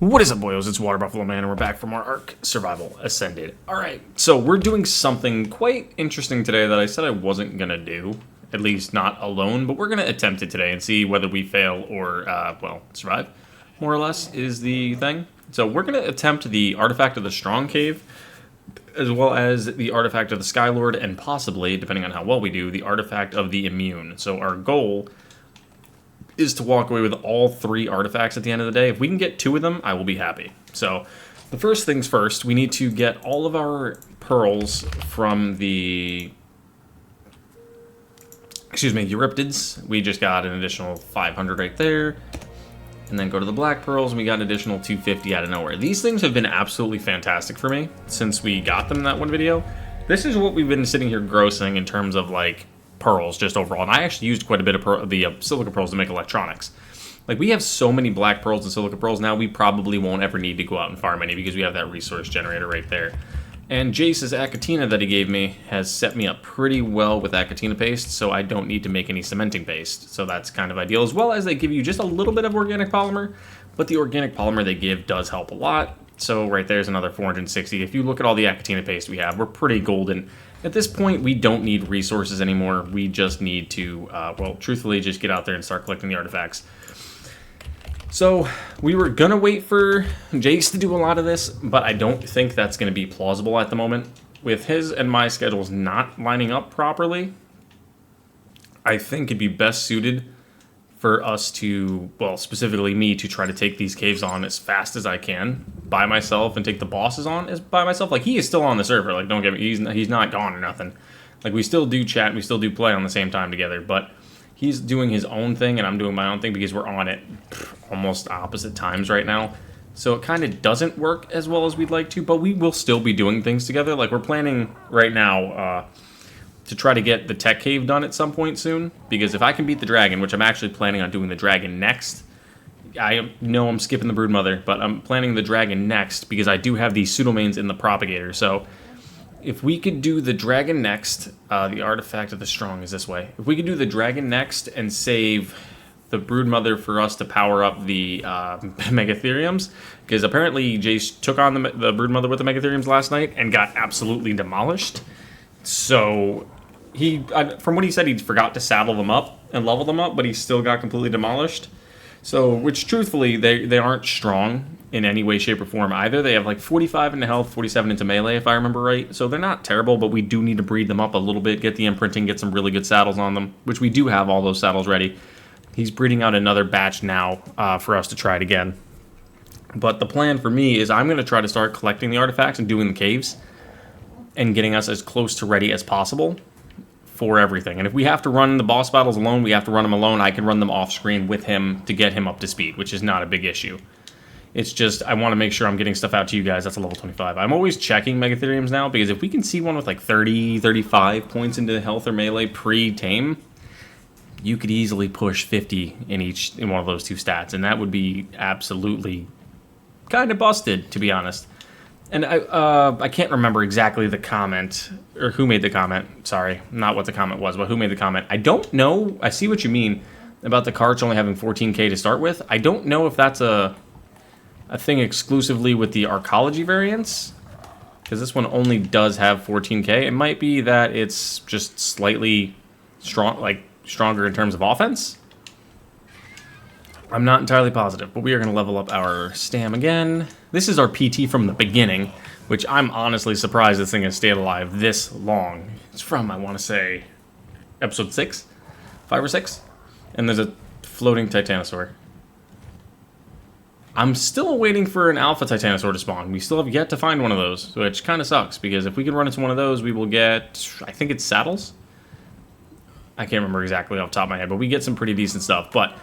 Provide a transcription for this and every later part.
What is up, boyos? It's Water Buffalo Man, and we're back from our ARK Survival Ascended. Alright, so we're doing something quite interesting today that I said I wasn't going to do, at least not alone, but we're going to attempt it today and see whether we fail or, well, survive, more or less, is the thing. So we're going to attempt the Artifact of the Strong Cave, as well as the Artifact of the Skylord, and possibly, depending on how well we do, the Artifact of the Immune. So our goal is to walk away with all 3 artifacts at the end of the day. If we can get 2 of them, I will be happy. So the first things first, we need to get all of our pearls from the, Euryptids. We just got an additional 500 right there. And then go to the black pearls, and we got an additional 250 out of nowhere. These things have been absolutely fantastic for me since we got them in that one video. This is what we've been sitting here grossing in terms of, like, pearls just overall. And I actually used quite a bit of the silica pearls to make electronics. Like, we have so many black pearls and silica pearls now, we probably won't ever need to go out and farm any because we have that resource generator right there. And Jace's Achatina that he gave me has set me up pretty well with Achatina paste, so I don't need to make any cementing paste. So that's kind of ideal, as well as they give you just a little bit of organic polymer, but the organic polymer they give does help a lot. So right there's another 460. If you look at all the Achatina paste we have, we're pretty golden. At this point, we don't need resources anymore. We just need to, well, truthfully, just get out there and start collecting the artifacts. So we were going to wait for Jace to do a lot of this, but I don't think that's going to be plausible at the moment. With his and my schedules not lining up properly, I think it'd be best suited for us to, well, specifically me, to try to take these caves on as fast as I can by myself and take the bosses on as by myself. Like, he is still on the server. Like, don't get me, he's not gone or nothing. Like, we still do chat, we still do play on the same time together, but he's doing his own thing and I'm doing my own thing because we're on it almost opposite times right now. So it kind of doesn't work as well as we'd like to, but we will still be doing things together. Like, we're planning right now to try to get the tech cave done at some point soon, because if I can beat the dragon, which I'm actually planning on doing the dragon next, I know I'm skipping the broodmother, but I'm planning the dragon next because I do have these pseudomanes in the propagator. So if we could do the dragon next, the artifact of the strong is this way. If we could do the dragon next and save the broodmother for us to power up the megatheriums, because apparently Jace took on the broodmother with the megatheriums last night and got absolutely demolished. So he, from what he said, he forgot to saddle them up and level them up, but he still got completely demolished. So, which truthfully, they aren't strong in any way, shape, or form either. They have like 45 into health, 47 into melee, if I remember right. So they're not terrible, but we do need to breed them up a little bit, get the imprinting, get some really good saddles on them, which we do have all those saddles ready. He's breeding out another batch now for us to try it again. But the plan for me is I'm going to try to start collecting the artifacts and doing the caves and getting us as close to ready as possible for everything. And if we have to run the boss battles alone, we have to run them alone. I can run them off screen with him to get him up to speed, which is not a big issue. It's just I want to make sure I'm getting stuff out to you guys. That's a level 25. I'm always checking megatheriums now, because if we can see one with like 30, 35 points into health or melee pre-tame, you could easily push 50 in one of those 2 stats, and that would be absolutely kind of busted, to be honest. And I can't remember exactly the comment, or who made the comment. Sorry, not what the comment was, but who made the comment. I don't know. I see what you mean about the Carch only having 14k to start with. I don't know if that's a thing exclusively with the Arkology variants, because this one only does have 14k. It might be that it's just slightly stronger in terms of offense. I'm not entirely positive, but we are going to level up our stam again. This is our PT from the beginning, which I'm honestly surprised this thing has stayed alive this long. It's from, I want to say, episode 6? 5 or 6? And there's a floating Titanosaur. I'm still waiting for an Alpha Titanosaur to spawn. We still have yet to find one of those, which kind of sucks, because if we can run into one of those, we will get, I think it's saddles? I can't remember exactly off the top of my head, but we get some pretty decent stuff. But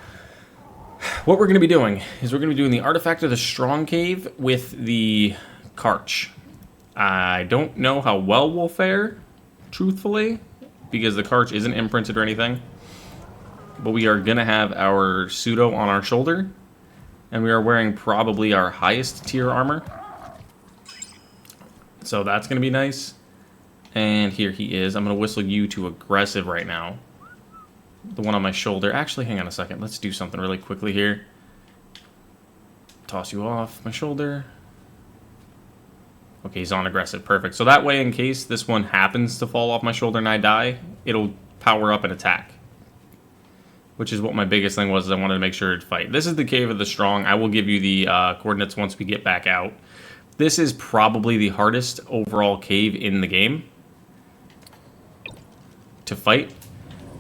what we're going to be doing is we're going to be doing the Artifact of the Strong Cave with the Carch. I don't know how well we'll fare, truthfully, because the Carch isn't imprinted or anything. But we are going to have our pseudo on our shoulder, and we are wearing probably our highest tier armor. So that's going to be nice. And here he is. I'm going to whistle you to aggressive right now. The one on my shoulder. Actually, hang on a second. Let's do something really quickly here. toss you off my shoulder. Okay, he's on aggressive. Perfect. So that way, in case this one happens to fall off my shoulder and I die, it'll power up and attack. Which is what my biggest thing was, is I wanted to make sure it'd fight. This is the Cave of the Strong. I will give you the coordinates once we get back out. This is probably the hardest overall cave in the game to fight.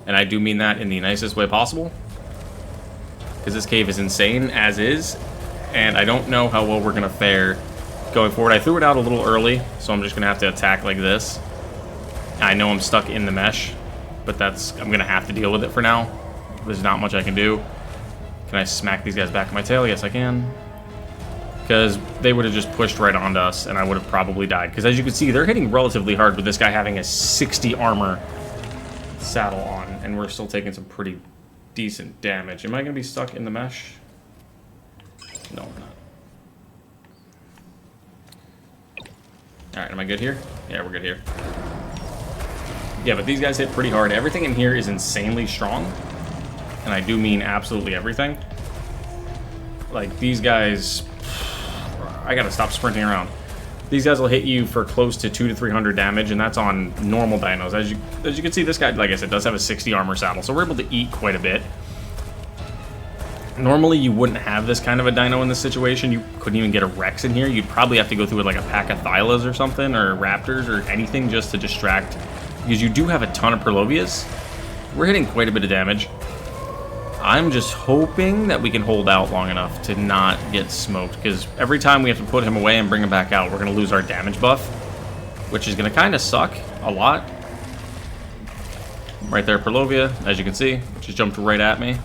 And I do mean that in the nicest way possible. Because this cave is insane, as is. And I don't know how well we're going to fare going forward. I threw it out a little early, so I'm just going to have to attack like this. I know I'm stuck in the mesh, but I'm going to have to deal with it for now. There's not much I can do. Can I smack these guys back in my tail? Yes, I can. Because they would have just pushed right onto us, and I would have probably died. Because as you can see, they're hitting relatively hard with this guy having a 60 armor saddle on, and we're still taking some pretty decent damage. Am I going to be stuck in the mesh? No, I'm not. Alright, am I good here? Yeah, we're good here. Yeah, but these guys hit pretty hard. Everything in here is insanely strong. And I do mean absolutely everything. Like, these guys... I gotta stop sprinting around. These guys will hit you for close to 200 to 300 damage, and that's on normal dinos. As you can see, this guy, like I said, does have a 60 armor saddle, so we're able to eat quite a bit. Normally, you wouldn't have this kind of a dino in this situation. You couldn't even get a Rex in here. You'd probably have to go through with like a pack of Thylas or something, or Raptors, or anything just to distract. Because you do have a ton of Purlovias. We're hitting quite a bit of damage. I'm just hoping that we can hold out long enough to not get smoked, because every time we have to put him away and bring him back out, we're going to lose our damage buff, which is going to kind of suck a lot. Right there, Purlovia, as you can see, just jumped right at me.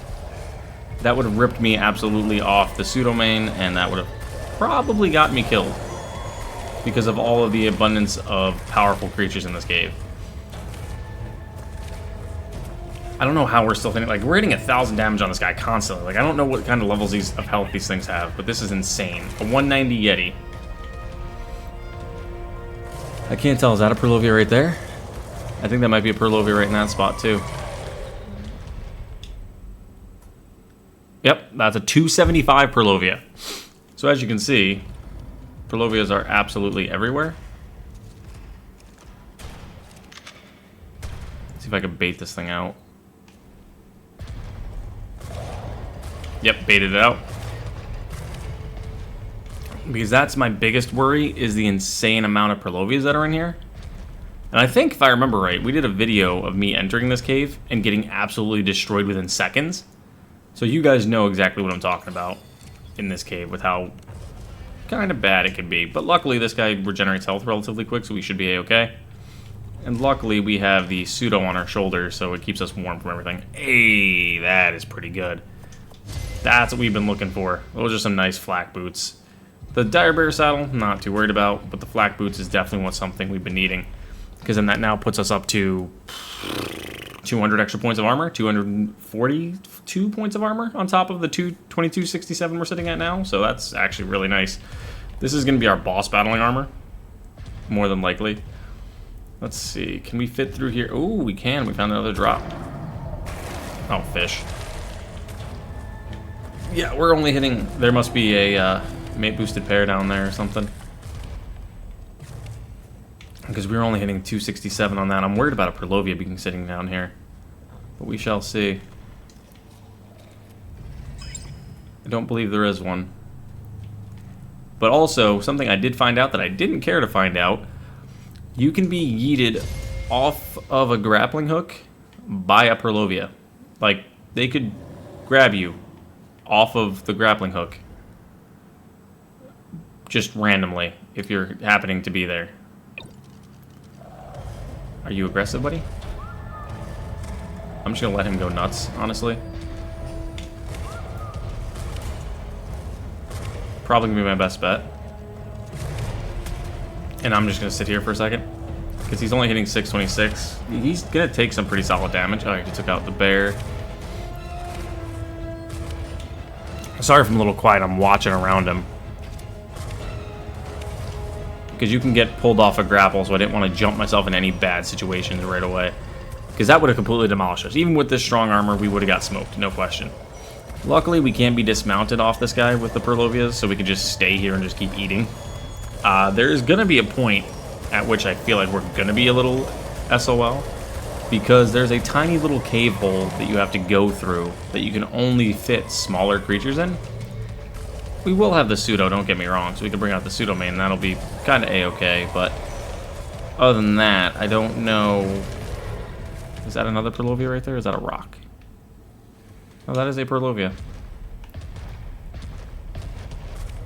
That would have ripped me absolutely off the Pseudomane, and that would have probably got me killed because of all of the abundance of powerful creatures in this cave. I don't know how we're still hitting, like, we're hitting 1,000 damage on this guy constantly. Like, I don't know what kind of levels of health these things have, but this is insane. A 190 Yeti. I can't tell, is that a Purlovia right there? I think that might be a Purlovia right in that spot, too. Yep, that's a 275 Purlovia. So as you can see, Purlovias are absolutely everywhere. Let's see if I can bait this thing out. Yep, baited it out. Because that's my biggest worry, is the insane amount of Purlovias that are in here. And I think, if I remember right, we did a video of me entering this cave and getting absolutely destroyed within seconds. So you guys know exactly what I'm talking about in this cave, with how kind of bad it can be. But luckily, this guy regenerates health relatively quick, so we should be A-okay. And luckily, we have the pseudo on our shoulder, so it keeps us warm from everything. Hey, that is pretty good. That's what we've been looking for. Those are some nice flak boots. The dire bear saddle, not too worried about, but the flak boots is definitely something we've been needing. Because then that now puts us up to 200 extra points of armor, 242 points of armor on top of the 2267 we're sitting at now. So that's actually really nice. This is going to be our boss battling armor, more than likely. Let's see, can we fit through here? Oh, we can. We found another drop. Oh, fish. Yeah, we're only hitting... There must be a mate boosted pair down there or something. Because we were only hitting 267 on that. I'm worried about a Purlovia being sitting down here. But we shall see. I don't believe there is one. But also, something I did find out that I didn't care to find out. You can be yeeted off of a grappling hook by a Purlovia. Like, they could grab you off of the grappling hook. Just randomly, if you're happening to be there. Are you aggressive, buddy? I'm just gonna let him go nuts, honestly. Probably gonna be my best bet. And I'm just gonna sit here for a second. Because he's only hitting 626. He's gonna take some pretty solid damage. Oh, he took out the bear. Sorry if I'm a little quiet, I'm watching around him. Because you can get pulled off a grapple, so I didn't want to jump myself in any bad situations right away. Because that would have completely demolished us. Even with this strong armor, we would have got smoked, no question. Luckily, we can't be dismounted off this guy with the Purlovias, so we can just stay here and just keep eating. There's going to be a point at which I feel like we're going to be a little SOL, because there's a tiny little cave hole that you have to go through that you can only fit smaller creatures in. We will have the Pseudo, don't get me wrong, so we can bring out the Pseudomane, and that'll be kind of A-okay, but other than that, I don't know. Is that another Purlovia right there, or is that a rock? Oh, that is a Purlovia.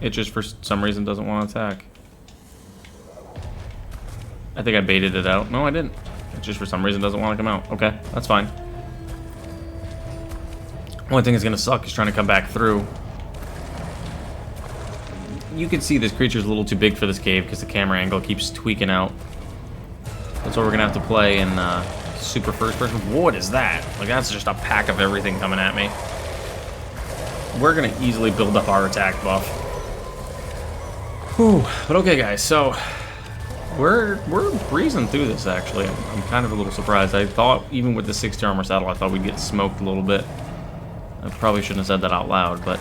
It just, for some reason, doesn't want to attack. I think I baited it out. No, I didn't. It just, for some reason, doesn't want to come out. Okay, that's fine. Only thing that's going to suck is trying to come back through. You can see this creature's a little too big for this cave because the camera angle keeps tweaking out. That's what we're going to have to play in super first person. What is that? Like, that's just a pack of everything coming at me. We're going to easily build up our attack buff. Whew. But okay, guys, so we're breezing through this, actually. I'm kind of a little surprised. I thought, even with the 60 armor saddle, I thought we'd get smoked a little bit. I probably shouldn't have said that out loud, but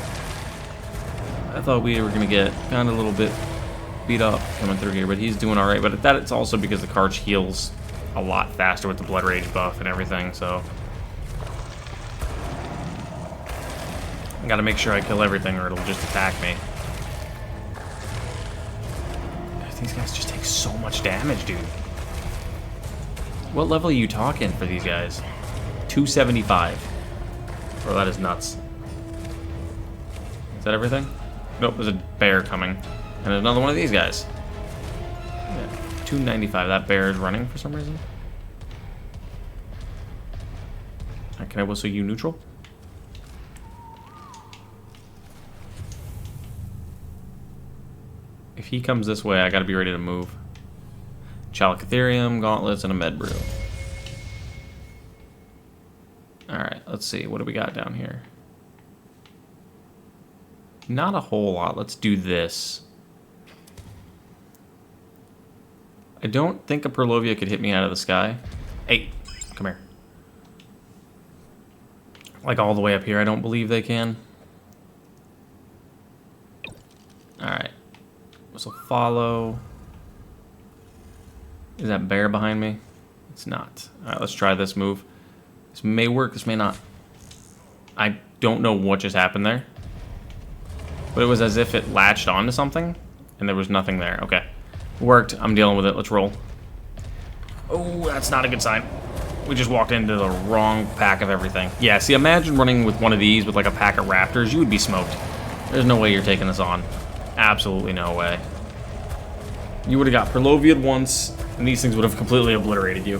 I thought we were going to get kind of a little bit beat up coming through here, but he's doing all right. But that it's also because the Carch heals a lot faster with the Blood Rage buff and everything, so I got to make sure I kill everything or it'll just attack me. These guys just take so much damage, dude. What level are you talking for these guys? 275. Bro, that is nuts. Is that everything? Nope, there's a bear coming. And there's another one of these guys. Yeah, 295. That bear is running for some reason. Can I whistle you neutral? If he comes this way, I gotta be ready to move. Chalicotherium, gauntlets, and a med brew. Alright, let's see. What do we got down here? Not a whole lot. Let's do this. I don't think a Purlovia could hit me out of the sky. Hey, come here. Like all the way up here, I don't believe they can. Alright. Whistle follow. Is that bear behind me? It's not. Alright, let's try this move. This may work, this may not. I don't know what just happened there. But it was as if it latched onto something, and there was nothing there. Okay. Worked. I'm dealing with it. Let's roll. Oh, that's not a good sign. We just walked into the wrong pack of everything. Yeah, see, imagine running with one of these with like a pack of raptors. You would be smoked. There's no way you're taking this on. Absolutely no way. You would have got Purlovia'd once, and these things would have completely obliterated you.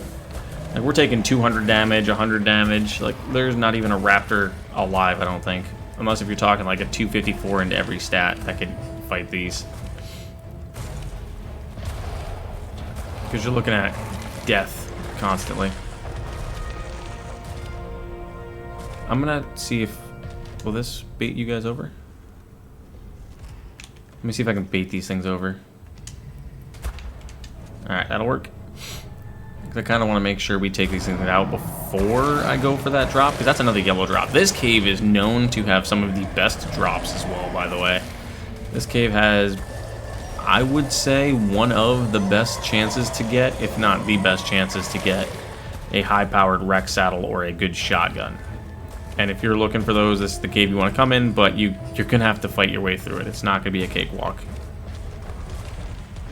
Like, we're taking 200 damage, 100 damage. Like, there's not even a raptor alive, I don't think. Unless if you're talking like a 254 into every stat that could fight these. Because you're looking at death constantly. I'm gonna see if... Will this bait you guys over? Let me see if I can bait these things over. Alright, that'll work. I kind of want to make sure we take these things out before I go for that drop, because that's another yellow drop. This cave is known to have some of the best drops as well, by the way. This cave has, I would say, one of the best chances to get, if not the best chances to get, a high-powered Rex saddle or a good shotgun. And if you're looking for those, this is the cave you want to come in, but you're going to have to fight your way through it. It's not going to be a cakewalk.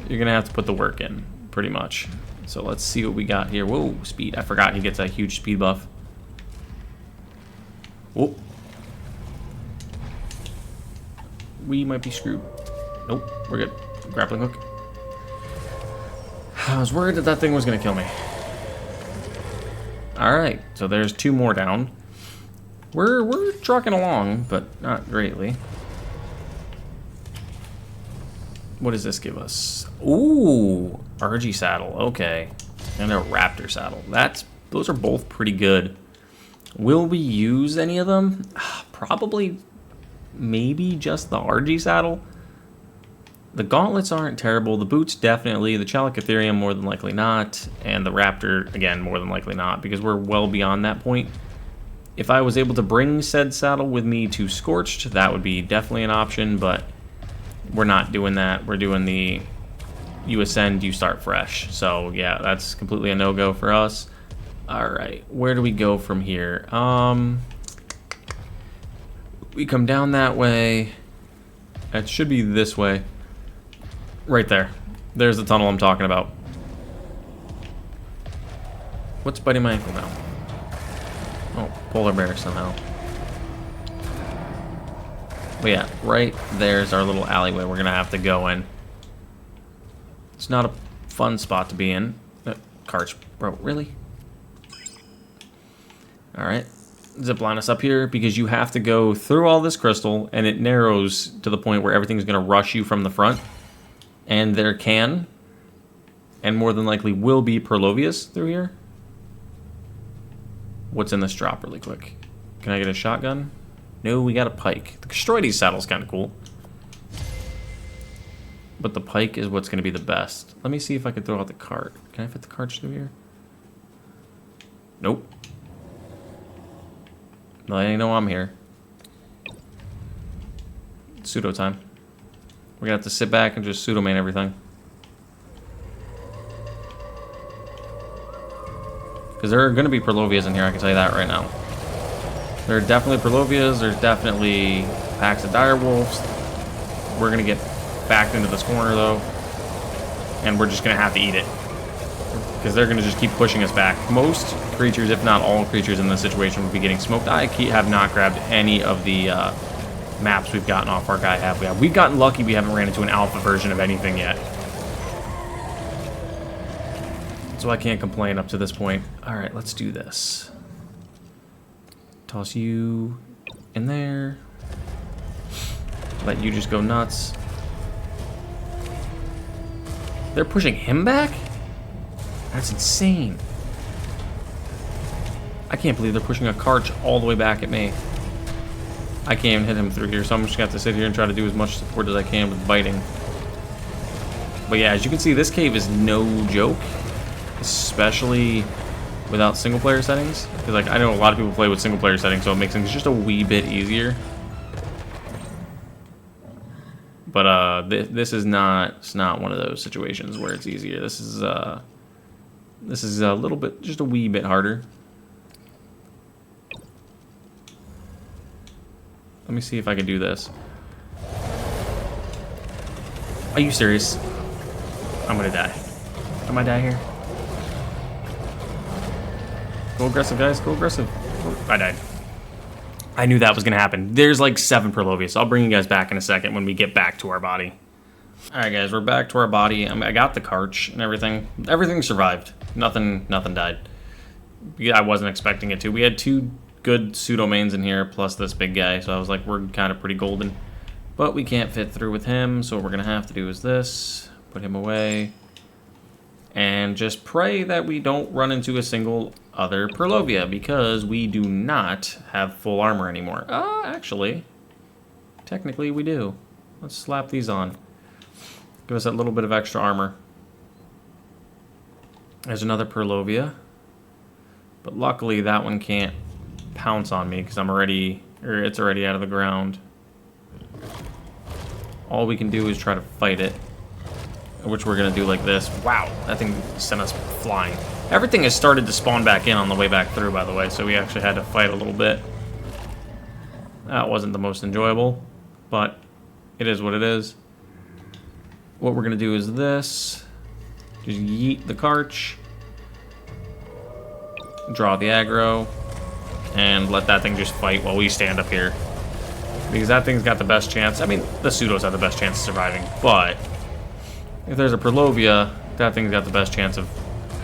You're going to have to put the work in, pretty much. So let's see what we got here. Whoa, speed. I forgot he gets a huge speed buff. Whoa. We might be screwed. Nope, we're good. Grappling hook. I was worried that thing was going to kill me. Alright, so there's two more down. We're trucking along, but not greatly. What does this give us? Ooh, RG saddle, okay. And a raptor saddle. Those are both pretty good. Will we use any of them? Probably, maybe just the RG saddle. The gauntlets aren't terrible. The boots, definitely. The Chalicotherium, more than likely not. And the raptor, again, more than likely not, because we're well beyond that point. If I was able to bring said saddle with me to Scorched, that would be definitely an option, but we're not doing that. We're doing the you ascend, you start fresh. So yeah, that's completely a no-go for us. All right, where do we go from here? We come down that way. It should be this way. Right there. There's the tunnel I'm talking about. What's biting my ankle now? Oh, polar bear somehow. But yeah, right there's our little alleyway we're gonna have to go in. It's not a fun spot to be in. Carch, bro, really? Alright. Zipline us up here because you have to go through all this crystal and it narrows to the point where everything's gonna rush you from the front. And there can, and more than likely will be, Purlovias through here. What's in this drop really quick? Can I get a shotgun? No, we got a pike. The Castroides saddle's kind of cool. But the pike is what's going to be the best. Let me see if I can throw out the cart. Can I fit the Carch through here? Nope. Well, I know I'm here. Pseudo time. We're going to have to sit back and just pseudomane everything. Because there are going to be Purlovias in here, I can tell you that right now. There are definitely Purlovias, there's definitely packs of direwolves. We're going to get backed into this corner, though. And we're just going to have to eat it. Because they're going to just keep pushing us back. Most creatures, if not all creatures in this situation, would be getting smoked. I have not grabbed any of the maps we've gotten off ARK. We've gotten lucky we haven't ran into an alpha version of anything yet. So I can't complain up to this point. Alright, let's do this. Toss you in there. Let you just go nuts. They're pushing him back? That's insane. I can't believe they're pushing a Carch all the way back at me. I can't even hit him through here, so I'm just gonna have to sit here and try to do as much support as I can with biting. But yeah, as you can see, this cave is no joke. Especially without single player settings. Because like I know a lot of people play with single player settings, so it makes things just a wee bit easier. But this is not, it's not one of those situations where it's easier. This is a little bit, just a wee bit harder. Let me see if I can do this. Are you serious? I'm gonna die. I might die here. Go aggressive, guys. Go aggressive. I died. I knew that was going to happen. There's like 7 Purlovias. I'll bring you guys back in a second when we get back to our body. Alright, guys. We're back to our body. I got the Carch and everything. Everything survived. Nothing died. I wasn't expecting it to. We had 2 good pseudomanes in here, plus this big guy. So I was like, we're kind of pretty golden. But we can't fit through with him. So what we're going to have to do is this. Put him away. And just pray that we don't run into a single other Purlovia, because we do not have full armor anymore. Actually, technically we do. Let's slap these on. Give us that little bit of extra armor. There's another Purlovia. But luckily that one can't pounce on me because I'm already, or it's already out of the ground. All we can do is try to fight it. Which we're going to do like this. Wow, that thing sent us flying. Everything has started to spawn back in on the way back through, by the way, so we actually had to fight a little bit. That wasn't the most enjoyable, but it is what it is. What we're going to do is this. Just yeet the Carch. Draw the aggro. And let that thing just fight while we stand up here. Because that thing's got the best chance. I mean, the pseudos have the best chance of surviving, but if there's a Purlovia, that thing's got the best chance of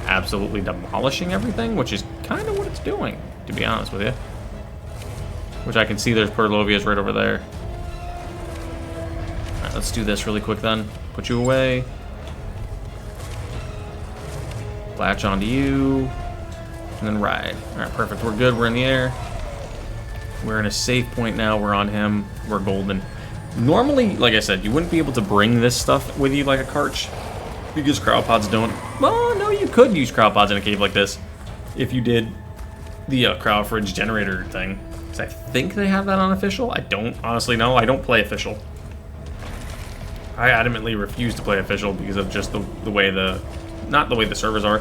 absolutely demolishing everything, which is kind of what it's doing, to be honest with you. Which I can see there's Purlovias right over there. Alright, let's do this really quick then. Put you away. Latch onto you. And then ride. Alright, perfect. We're good. We're in the air. We're in a safe point now. We're on him. We're golden. Normally, like I said, you wouldn't be able to bring this stuff with you like a Carch, because cryopods don't. Well, no, you could use cryopods in a cave like this if you did the cryo fridge generator thing. Because I think they have that on official. I don't honestly know. I don't play official. I adamantly refuse to play official because of just the way not the way the servers are,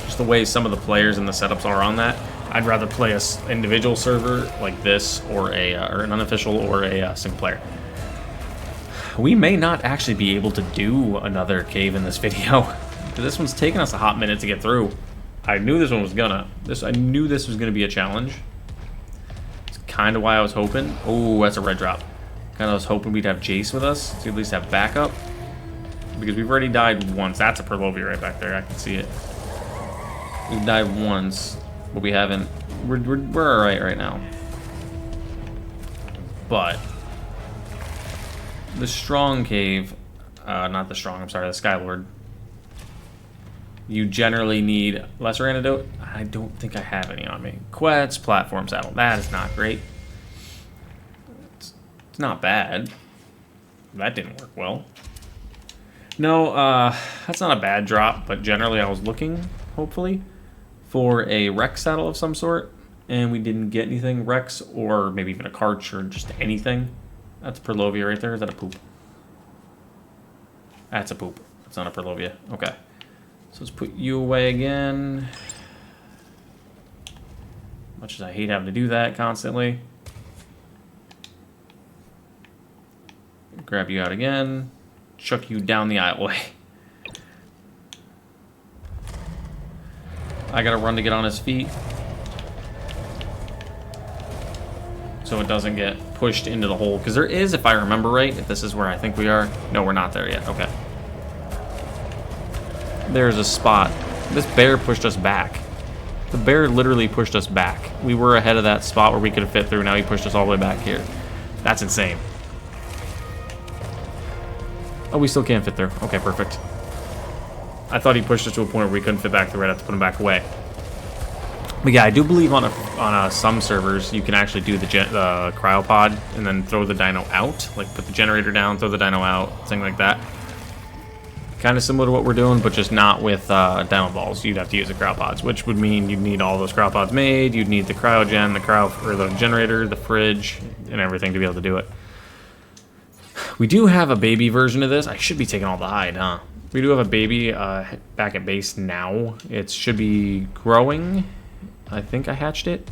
just the way some of the players and the setups are on that. I'd rather play a individual server like this, or an unofficial, or a single player. We may not actually be able to do another cave in this video, because this one's taking us a hot minute to get through. I knew this one was gonna. I knew this was gonna be a challenge. It's kind of why I was hoping. Oh, that's a red drop. Kind of was hoping we'd have Jace with us to at least have backup, because we've already died once. That's a Perlovia right back there. I can see it. We've died once, but we haven't. We're all right now. But the strong cave, not the strong. I'm sorry, the Skylord. You generally need lesser antidote. I don't think I have any on me. Quet's platform saddle. That is not great. It's not bad. That didn't work well. No, that's not a bad drop, but generally I was looking, hopefully, for a Rex saddle of some sort, and we didn't get anything. Rex, or maybe even a Carch, or just anything. That's a Perlovia right there. Is that a poop? That's a poop. It's not a Perlovia. Okay. So let's put you away again. Much as I hate having to do that constantly. Grab you out again. Chuck you down the aisleway. I gotta run to get on his feet, so it doesn't get pushed into the hole. Because there is, if I remember right, if this is where I think we are. No, we're not there yet. Okay. There's a spot. This bear pushed us back. The bear literally pushed us back. We were ahead of that spot where we could have fit through. Now he pushed us all the way back here. That's insane. Oh, we still can't fit through. Okay, perfect. I thought he pushed us to a point where we couldn't fit back through. I'd have to put him back away. But yeah, I do believe on some servers you can actually do the cryopod and then throw the dino out. Like put the generator down, throw the dino out, thing like that. Kind of similar to what we're doing, but just not with dino balls. You'd have to use the cryopods, which would mean you'd need all those cryopods made. You'd need the cryogen, the generator, the fridge, and everything to be able to do it. We do have a baby version of this. I should be taking all the hide, huh? We do have a baby back at base now. It should be growing. I think I hatched it.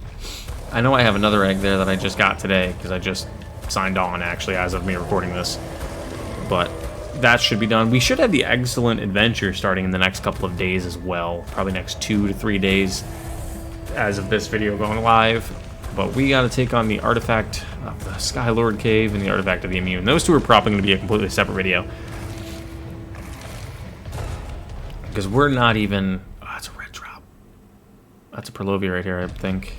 I know I have another egg there that I just got today because I just signed on, actually, as of me recording this. But that should be done. We should have the excellent adventure starting in the next couple of days as well. Probably next 2 to 3 days as of this video going live. But we got to take on the artifact of the Skylord Cave and the artifact of the Immune. Those two are probably going to be a completely separate video. Because we're not even... Oh, that's a red drop. That's a Perlovia right here, I think.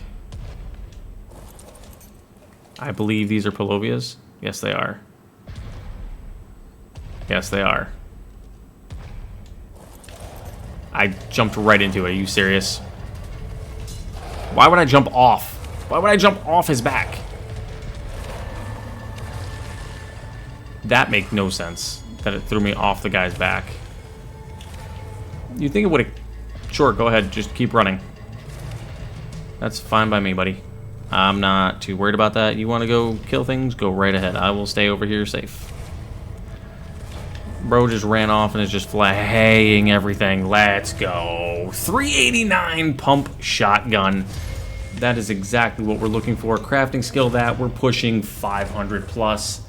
I believe these are Perlovias. Yes, they are. Yes, they are. I jumped right into it. Are you serious? Why would I jump off? Why would I jump off his back? That makes no sense. That it threw me off the guy's back. You think it would have... Sure, go ahead. Just keep running. That's fine by me, buddy. I'm not too worried about that. You want to go kill things? Go right ahead. I will stay over here safe. Bro just ran off and is just flaying everything. Let's go. 389 pump shotgun. That is exactly what we're looking for. Crafting skill that. We're pushing 500 plus.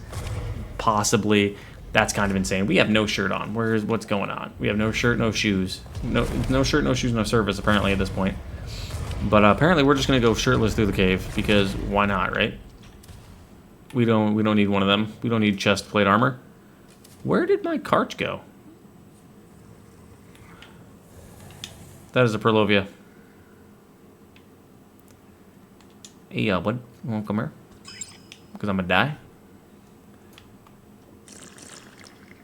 Possibly. That's kind of insane. We have no shirt on. What's going on? We have no shirt, no shoes. No shirt, no shoes, no service, apparently, at this point. But apparently we're just going to go shirtless through the cave, because why not, right? We don't need one of them. We don't need chest plate armor. Where did my Carch go? That is a Perlovia. Hey, bud. You want to come here? Because I'm going to die.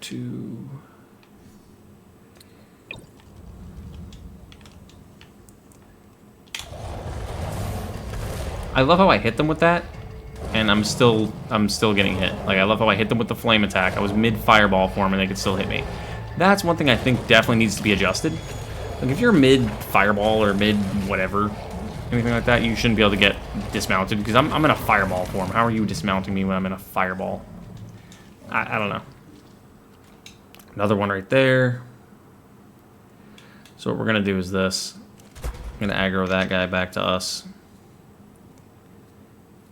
2... I love how I hit them with that, and I'm still getting hit. Like, I love how I hit them with the flame attack. I was mid fireball form and they could still hit me. That's one thing I think definitely needs to be adjusted. Like, if you're mid fireball or mid whatever, anything like that, you shouldn't be able to get dismounted because I'm in a fireball form. How are you dismounting me when I'm in a fireball? I don't know. Another one right there. So what we're going to do is this. I'm going to aggro that guy back to us.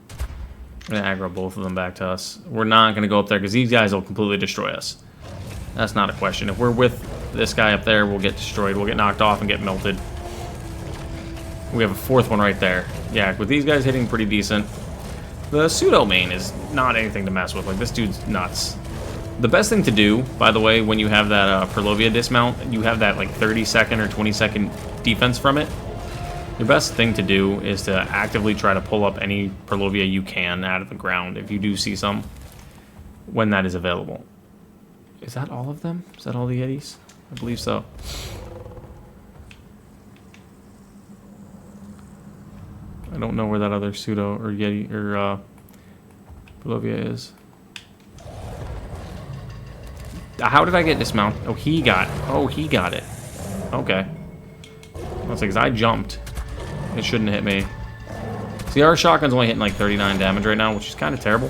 I'm going to aggro both of them back to us. We're not going to go up there because these guys will completely destroy us. That's not a question. If we're with this guy up there, we'll get destroyed. We'll get knocked off and get melted. We have a fourth one right there. Yeah, with these guys hitting pretty decent. The Pseudomane is not anything to mess with. Like, this dude's nuts. The best thing to do, by the way, when you have that Perlovia dismount, you have that like 30-second or 20-second defense from it. Your best thing to do is to actively try to pull up any Perlovia you can out of the ground if you do see some when that is available. Is that all of them? Is that all the Yetis? I believe so. I don't know where that other Pseudo or Yeti or Perlovia is. How did I get dismounted? Oh, he got it. Okay. That's because I jumped. It shouldn't hit me. See, our shotgun's only hitting like 39 damage right now, which is kind of terrible.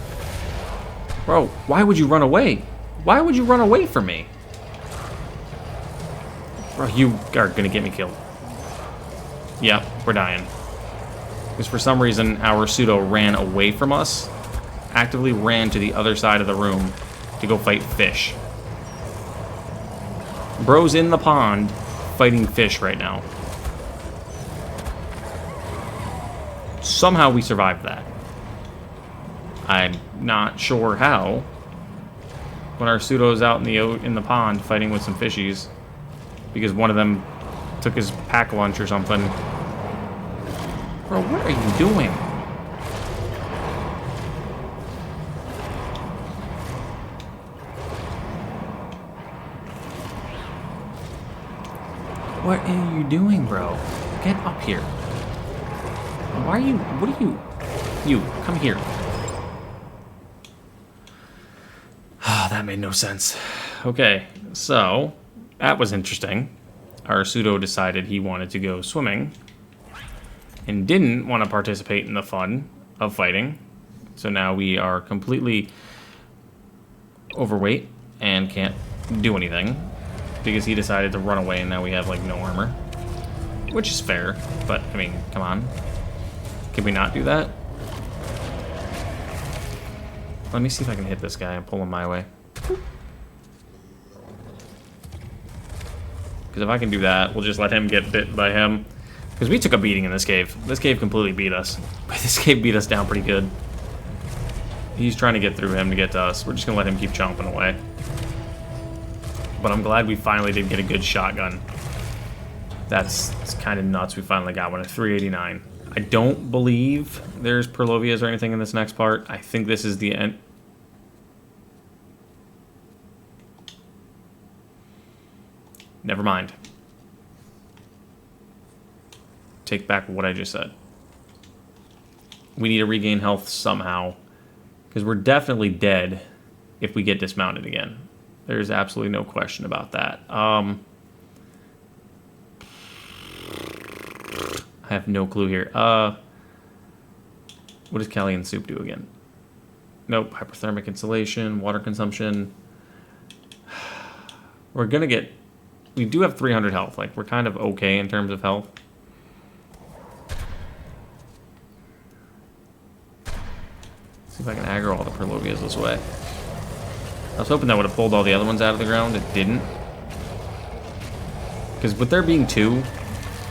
Bro, why would you run away? Why would you run away from me? Bro, you are gonna get me killed. Yep, we're dying. Because for some reason, our Pseudo ran away from us. Actively ran to the other side of the room to go fight fish. Bro's in the pond fighting fish right now. Somehow we survived that. I'm not sure how. When our Pseudo's out in the pond fighting with some fishies, because one of them took his pack lunch or something. Bro, what are you doing? What are you doing, bro? Get up here. Why are you... What are you... You, come here. Ah, that made no sense. Okay, so... That was interesting. Our Pseudo decided he wanted to go swimming. And didn't want to participate in the fun of fighting. So now we are completely overweight and can't do anything. Because he decided to run away and now we have, like, no armor. Which is fair, but, I mean, come on. Can we not do that? Let me see if I can hit this guy and pull him my way. Because if I can do that, we'll just let him get bit by him. Because we took a beating in this cave. This cave completely beat us. But this cave beat us down pretty good. He's trying to get through him to get to us. We're just going to let him keep chomping away. But I'm glad we finally did get a good shotgun. That's kind of nuts. We finally got one at 389. I don't believe there's Perlovias or anything in this next part. I think this is the end. Never mind. Take back what I just said. We need to regain health somehow. Because we're definitely dead if we get dismounted again. There's absolutely no question about that. I have no clue here. What does Callian soup do again? Nope. Hyperthermic insulation, water consumption. We're gonna get... We do have 300 health. Like, we're kind of okay in terms of health. See if I can aggro all the Perlovias this way. I was hoping that would have pulled all the other ones out of the ground. It didn't. Because with there being two,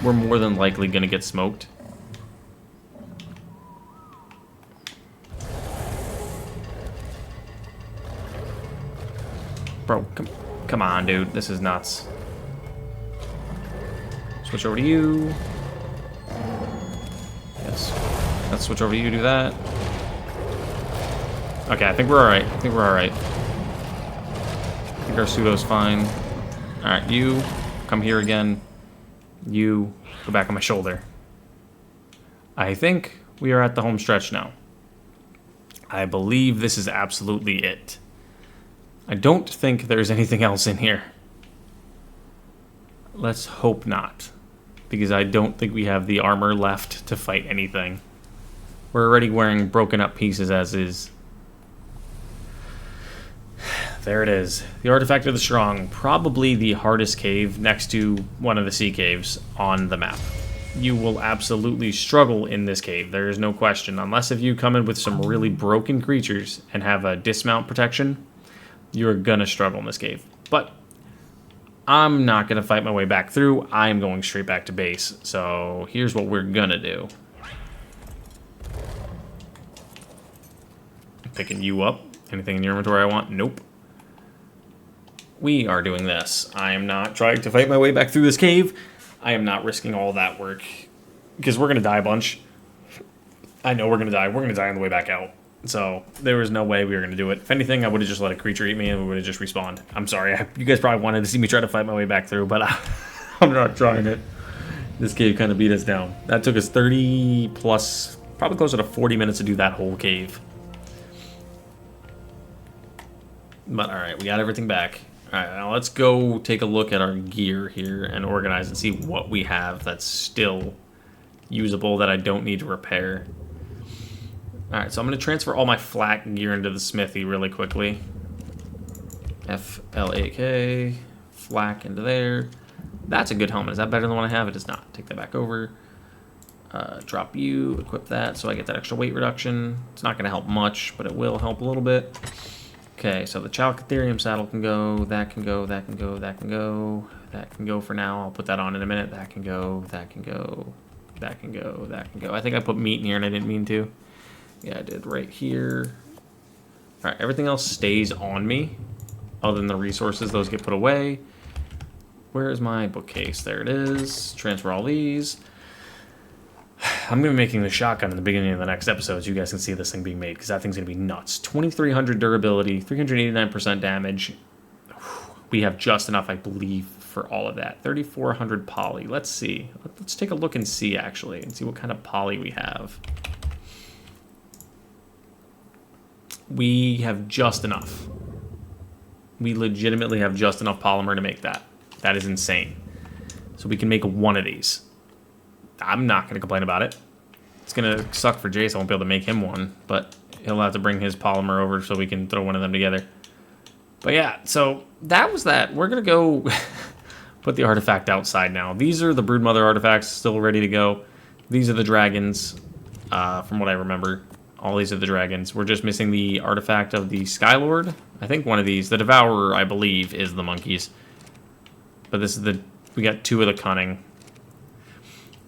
we're more than likely going to get smoked. Bro, come on, dude. This is nuts. Switch over to you. Yes. Let's switch over to you, do that. Okay, I think we're alright. I think we're alright. I think our Pseudo's fine. Alright, you come here again. You go back on my shoulder. I think we are at the home stretch now. I believe this is absolutely it. I don't think there's anything else in here. Let's hope not. because I don't think we have the armor left to fight anything. We're already wearing broken up pieces as is. There it is. The Artifact of the Strong. Probably the hardest cave next to one of the sea caves on the map. You will absolutely struggle in this cave. There is no question. Unless if you come in with some really broken creatures and have a dismount protection, you're gonna struggle in this cave. But I'm not gonna fight my way back through. I'm going straight back to base. So here's what we're gonna do. Picking you up. Anything in your inventory I want? Nope. We are doing this. I am not trying to fight my way back through this cave. I am not risking all that work. Because we're going to die a bunch. I know we're going to die. We're going to die on the way back out. So, there was no way we were going to do it. If anything, I would have just let a creature eat me and we would have just respawned. I'm sorry. You guys probably wanted to see me try to fight my way back through, but I'm not trying it. This cave kind of beat us down. That took us 30 plus, probably closer to 40 minutes to do that whole cave. But alright, we got everything back. Alright, now let's go take a look at our gear here and organize and see what we have that's still usable that I don't need to repair. Alright, so I'm going to transfer all my flak gear into the smithy really quickly. FLAK, flak into there. That's a good helmet. Is that better than the one I have? It is not. Take that back over. Drop you, equip that so I get that extra weight reduction. It's not going to help much, but it will help a little bit. Okay, so the Chalcotherium saddle can go, that can go, that can go, that can go, that can go for now. I'll put that on in a minute. That can go, that can go, that can go, that can go. I think I put meat in here and I didn't mean to. Yeah, I did right here. All right, everything else stays on me. Other than the resources, those get put away. Where is my bookcase? There it is. Transfer all these. I'm going to be making the shotgun in the beginning of the next episode so you guys can see this thing being made, because that thing's going to be nuts. 2300 durability, 389% damage. We have just enough, I believe, for all of that. 3400 poly. Let's see. Let's take a look and see, actually, and see what kind of poly we have. We have just enough. We legitimately have just enough polymer to make that. That is insane. So we can make one of these. I'm not going to complain about it. It's going to suck for Jace. I won't be able to make him one, but he'll have to bring his polymer over so we can throw one of them together. But yeah, so that was that. We're going to go put the artifact outside now. These are the Broodmother artifacts still ready to go. These are the dragons, from what I remember. All these are the dragons. We're just missing the artifact of the Skylord. I think one of these, the Devourer, I believe, is the monkeys. But this is we got two of the Cunning.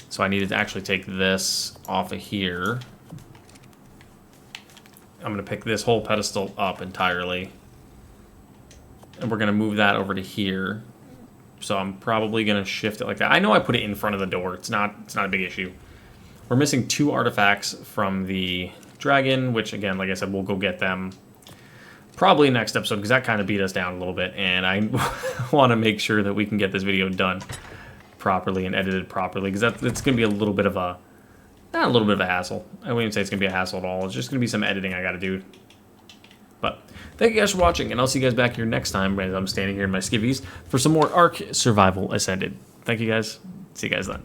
So I needed to actually take this off of here. I'm going to pick this whole pedestal up entirely. And we're going to move that over to here. So I'm probably going to shift it like that. I know I put it in front of the door. It's not a big issue. We're missing two artifacts from the dragon, which again, like I said, we'll go get them probably next episode because that kind of beat us down a little bit. And I want to make sure that we can get this video done properly and edited properly, because it's going to be a little bit of a, not a little bit of a hassle. I wouldn't even say it's going to be a hassle at all. It's just going to be some editing I got to do. But thank you guys for watching, and I'll see you guys back here next time as I'm standing here in my skivvies for some more ARK Survival Ascended. Thank you guys. See you guys then.